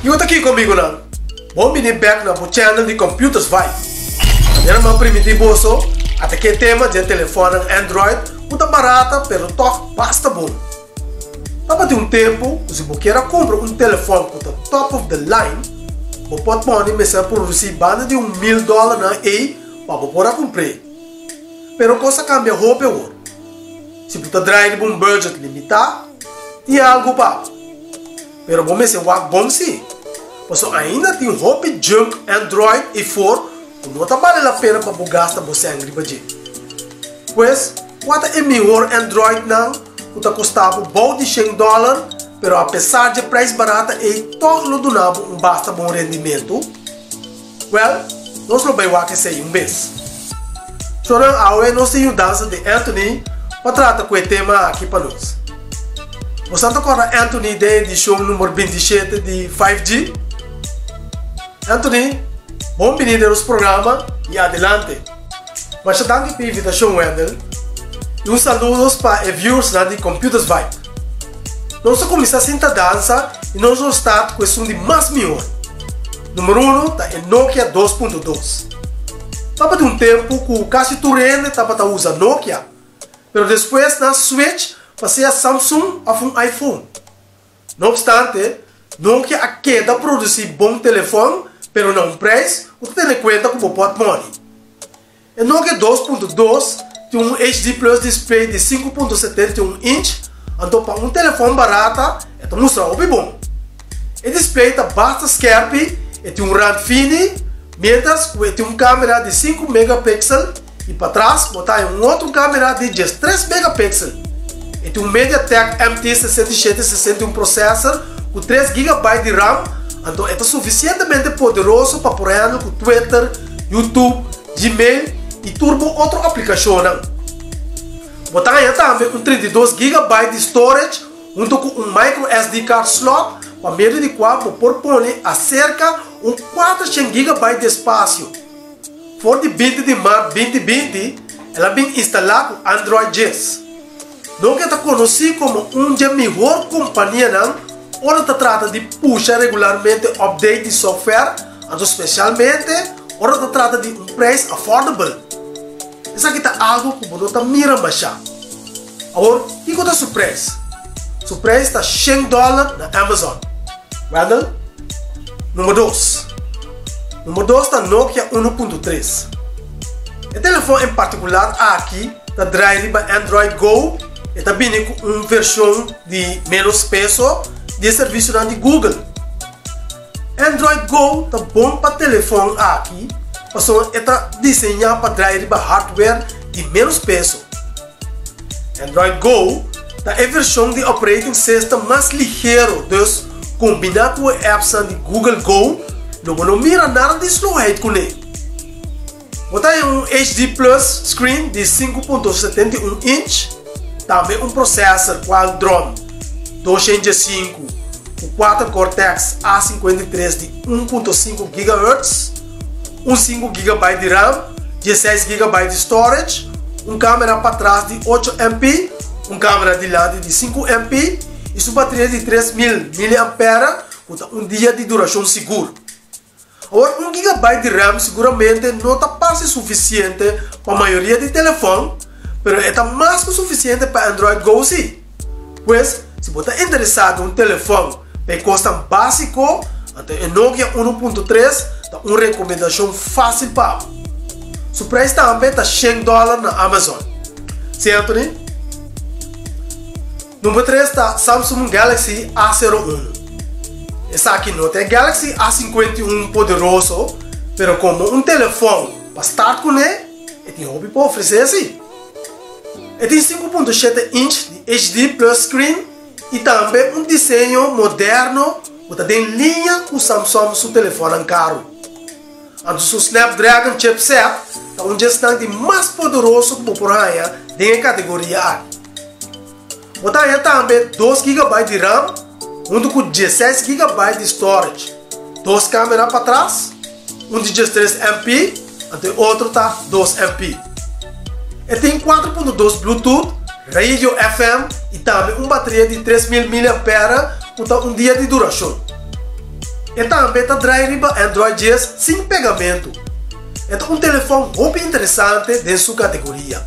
E outra aqui comigo não. Vamos vir back na channel de Computers Vibe. Era mais primitivoso, até que tema de telefone Android, muito barata, pelo toque basta bom. Tava de tempo, se você quer comprar telefone com top of the line, você pode começar a produzir banda de $1.000 na E para você poder comprar. Pero coisa cambia roupa agora. Se você drive um budget limitado, tem algo para. Pero você se vai bom sim. Você ainda tem roupa junk Android e for, não tá vale a pena para você gastar você sangue para gente. Pois, quanto é melhor Android não, que custava bom de $100, pero apesar de preço barato e todo do nabo basta bom rendimento. Well, nós não vamos que sei vez. Chorando ao nós temos dança de Anthony para tratar com o tema aqui para nós. Você está com Anthony da edição número 27 de 5G? Anthony, bem-vindo ao programa e adelante. Mas já tenho que invitação, Wendel. E saludos para os viewers de Computers Vibe. Nós começamos a sentar dança e nós vamos estar com questão de mais melhor. Número 1 é Nokia 2.2. Estava de tempo que quase todo mundo estava usando Nokia, mas depois na switch passei a Samsung a um iPhone. Não obstante, Nokia queda produzir bom telefone, mas não preço, você tem em conta como pode money. O Nokia 2.2 tem HD Plus display de 5.71 inch, então para telefone barato, é mostrar o bom. O display está bastante sharp e tem RAM fino, mientras tem câmera de 5 megapixels e para trás botar outra câmera de 13 megapixels. E tem MediaTek MT6761 processor com 3 GB de RAM, então é suficientemente poderoso para poder com Twitter, YouTube, Gmail e turbo outra aplicação. Botar também 32 GB de storage junto com micro SD card slot para meio de qual você pode pôr a cerca 400 GB de espaço. For de 20 de março 2020, ela vem instalada com Android 10. Nokia está conhecido como uma das melhores companhias, onde trata de puxar regularmente update de software, especialmente onde trata de preço affordable. Isso aqui é algo que você está mirando baixar. Agora, o que é o preço? O preço está $100 na Amazon. Well, número 2. Número 2 está Nokia 1.3. O telefone em particular aqui está drive para Android Go e está vindo com uma versão de menos peso de serviço de Google. Android Go está bom para telefone aqui, porque está desenhado para drive para hardware de menos peso. Android Go está a versão de operating system mais ligeiro, então combinado com apps de Google Go, não mira nada de slowhead com ele. Botar um HD Plus screen de 5.71 inch, também processor Qualcomm 205 com 4 Cortex A53 de 1.5 GHz, 5 GB de RAM, 16 GB de storage, câmera para trás de 8 MP, câmera de lado de 5 MP e sua bateria de 3.000 mAh com dia de duração seguro. Agora, 1 GB de RAM seguramente não está quase suficiente para a maioria de telefone, mas é mais que suficiente para Android Go sim. Pois, se você está interessado em um telefone que custa básico, então o Nokia 1.3 é uma recomendação fácil para. O preço também está $100 na Amazon. Sim, Anthony? Número 3 está Samsung Galaxy A01. Esse aqui não tem Galaxy A51 poderoso, mas como um telefone para estar com ele, ele tem hobby para oferecer assim. Ele tem 5.7 inch de HD Plus screen e também um desenho moderno que tem linha com o Samsung seu telefone caro. O Snapdragon chipset é um gestante mais poderoso que por aí na categoria A. Botar também 2 GB de RAM, junto com 16 GB de storage, 2 câmeras para trás, um de 13 MP e outro está 2 MP. Ele tem 4.2 Bluetooth, radio FM e também uma bateria de 3.000 mAh com um dia de duração. E também está driving Android 10 sem pegamento. É telefone muito interessante de sua categoria.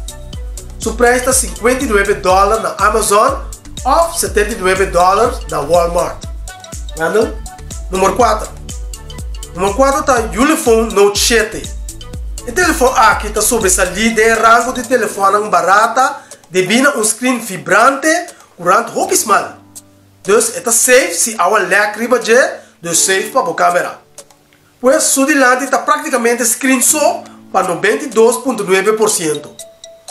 Seu preço está $59 na Amazon ou $79 na Walmart. Vendo? Número 4. Número 4 está Ulefone Note 7. O telefone aqui está sobressalente em rango de telefone barata devido um screen vibrante durante o small. Então, está safe se a lágrima de safe para a câmera. Pois, seu delante está praticamente screen só para 92,9%.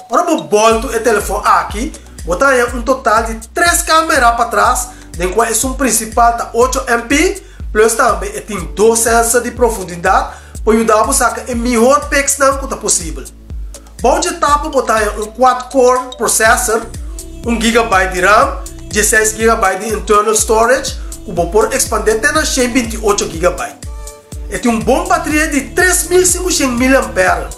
Agora, eu volto o telefone aqui, botar total de 3 câmeras para trás, de qual é um principal de 8 MP, plus também tem 2 sensores de profundidade para ajudar a sacar o melhor pixel que é possível. Bom de etapa, botar um 4-core processor, 1 GB de RAM, 16 GB de internal storage, que pode expandir até na 128 GB. E tem uma boa bateria de 3.500 mAh.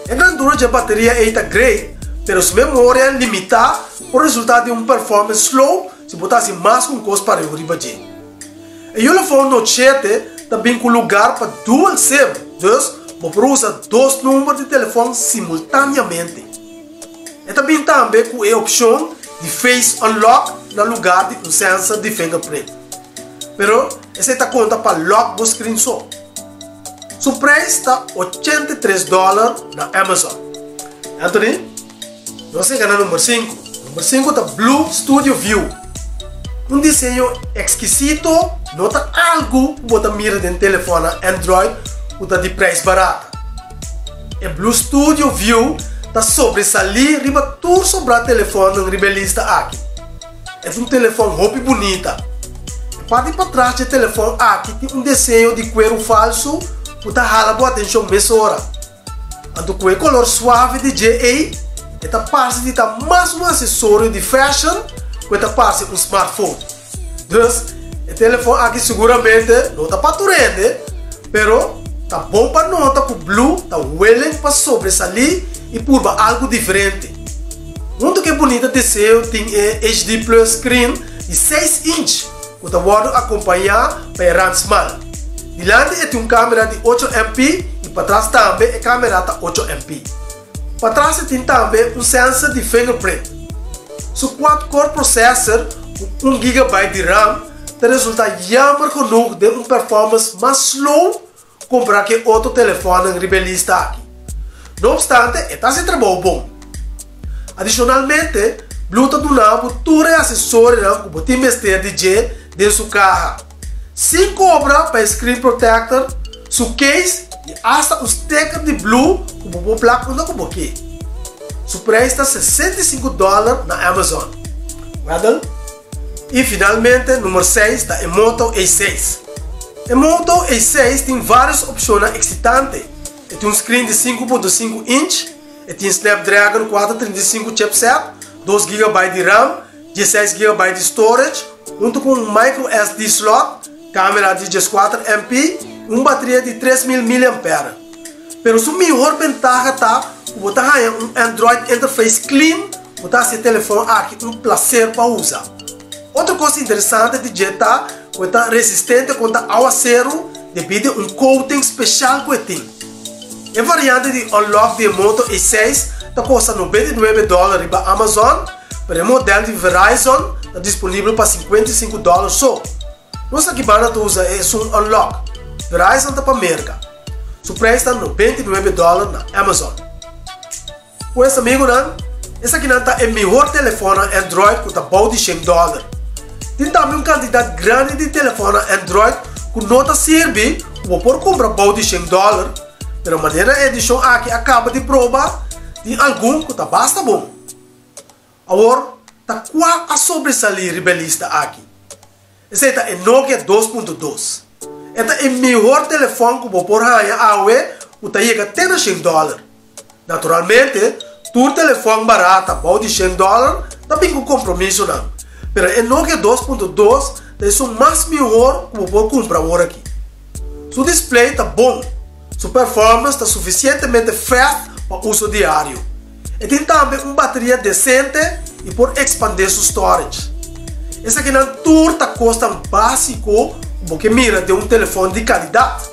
A grandura da bateria é great, mas sua memória é limitada por resultado de performance slow se botasse mais um custo para o ribadir. O Ulefone Note 7 também com lugar para dual SIM, então você usa 2 números de telefone simultaneamente. E também com a opção de Face Unlock no lugar de um sensor de fingerprint. Pero essa conta para lock do screen só. Seu preço está $83 na Amazon. Anthony, nós chegamos no número 5. Número 5 está Blue Studio View. Um desenho exquisito, nota algo que você mira no telefone Android que está de preço barato. E Blue Studio View está sobressalente riba tudo sobre o telefone rebelista aqui. É um telefone roupa bonita. E parte para trás do telefone aqui tem um desenho de cuero falso que está jalando boa atenção mesora. Então com o color suave de JA, esta parte de mais um acessório de fashion que esta parte um smartphone. Então, o telefone aqui seguramente não está para turende, mas está bom para nota que o Blue está willing para sobressalir e por algo diferente. Muito que bonito desenho tem HD Plus Screen de 6 inch que está pode acompanhar para RAM small. Dilante tem uma câmera de 8 MP e para trás também a câmera de 8 MP. Para trás tem também um sensor de fingerprint. Seu 4-core processor com 1 GB de RAM resulta jammer genoeg de uma performance mais slow comparado com outro telefone rebelista aqui. Não obstante, está se trabalhando bom. Adicionalmente, Bluetooth dá todo o acessório que você investir de sua caixa. Sem cobra para screen protector, seu case e até o sticker de Blue que você placa com o boquê. Seu preço está $65 na Amazon. E finalmente, número 6 está Moto E6. O Moto E6 tem várias opções excitantes. Tem um screen de 5.5 inch, tem Snapdragon 435 chipset, 2 GB de RAM, 16 GB de storage, junto com um micro SD slot, câmera de 14 MP, uma bateria de 3.000 mAh. Pero sua melhor vantagem está que você tem um Android interface clean, você tem esse telefone aqui um prazer para usar. Outra coisa interessante de jetar, que está resistente contra aguaceiro devido a um coating especial que tem. A variante de Unlock de Moto E6 está custando $99 na Amazon, para o modelo de Verizon está disponível para $55 só. Nossa que banda usa é um Unlock. Verizon está para América. O preço está $99 na Amazon. Pois amigo, esse aqui está o melhor telefone Android que está bom de $100. Tem também uma quantidade grande de telefone Android que não está serve para comprar bom de $100. Mas a maneira edição aqui acaba de provar de algum que está bastante bom. Agora, está quase a sobressalir rebelista aqui. Esse é o Nokia 2.2. Este é o melhor telefone que você pode ganhar que está chegando até $100. Naturalmente, todo telefone barato, bom de $100, também com compromisso não. Mas o Nokia 2.2 é o mais melhor que você pode comprar agora aqui. Seu display está bom. Sua performance está suficientemente fast para uso diário. E tem também uma bateria decente e pode expandir seu storage. Esse aqui não turta custa básico porque mira de um telefone de qualidade.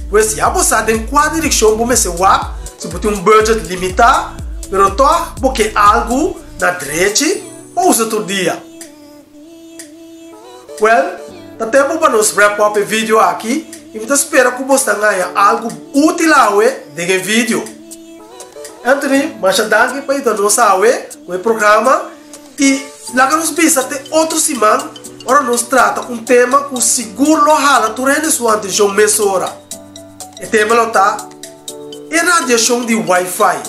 Pois se você tem qual direção você vai, se você tem um budget limitado, mas só porque algo na direita ou usa todo dia. Well, tá tempo para nós wrap up o vídeo aqui e eu espero que você tenha algo útil nesse vídeo. Anthony, mas danke para nós com o programa e lá que nós vamos até outra semana, ora nós trata um tema que seguro lo hala tu rende sua atenção mesora. O tema lo tá irradiação de Wi-Fi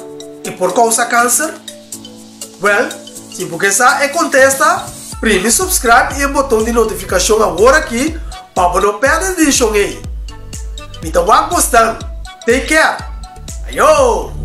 e por causa câncer. Well, se você sabe contesta, prime subscribe e o botão de notificação agora aqui para não perder a edição aí. Então, vamos gostar. Take care. Ayo!